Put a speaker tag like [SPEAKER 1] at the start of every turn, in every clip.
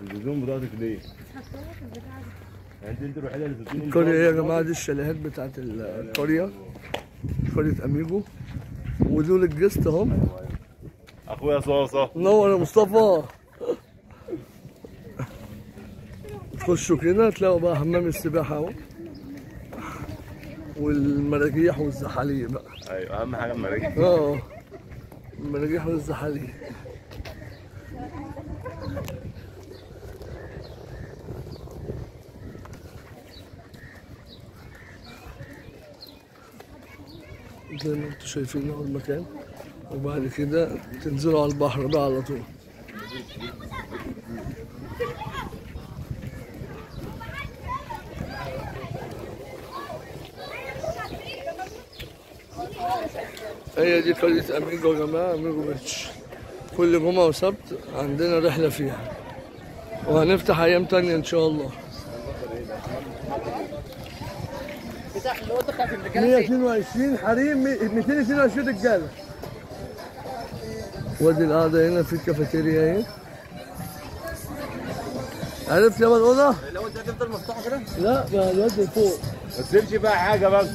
[SPEAKER 1] بدون بطاقتك ليه؟ يعني انت الوحيده اللي تديني
[SPEAKER 2] القرية ايه يا جماعة؟ دي الشاليهات بتاعت القرية، قرية أميجو، ودول الجست اهم.
[SPEAKER 1] اخويا صاصه
[SPEAKER 2] نور يا مصطفى. تخشوا كده تلاقوا بقى حمام السباحة اهو، والمراجيح والزحاليق بقى.
[SPEAKER 1] ايوه اهم حاجه المراجيح.
[SPEAKER 2] المراجيح والزحاليق. زي ما انتم شايفين اهو المكان، وبعد كده تنزلوا على البحر بقى على طول. هي دي قرية أميجو يا جماعة، أميجو بيتش. كل جمعة وسبت عندنا رحلة فيها، وهنفتح أيام تانية إن شاء الله. 122 حريم، 222 رجالة. وادي القعدة هنا في الكافيتيريا اهي. عرفت يابا الأوضة؟
[SPEAKER 3] لو انت هتفضل مفتوحة كده؟
[SPEAKER 2] لا ما الواد فوق.
[SPEAKER 1] ما تسيبش بقى حاجه بقى.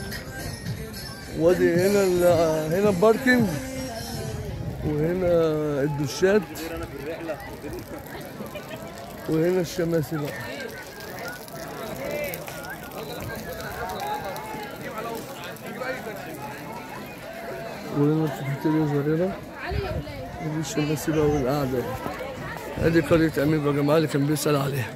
[SPEAKER 2] وادي هنا هنا الباركنج، وهنا الدشات، وهنا الشماسي بقى. وهنا الكافيتيريا صغيرة، ودي الشماسي بقى والقعدة. ادي قرية أميجو يا جماعة اللي كان بيسأل عليها.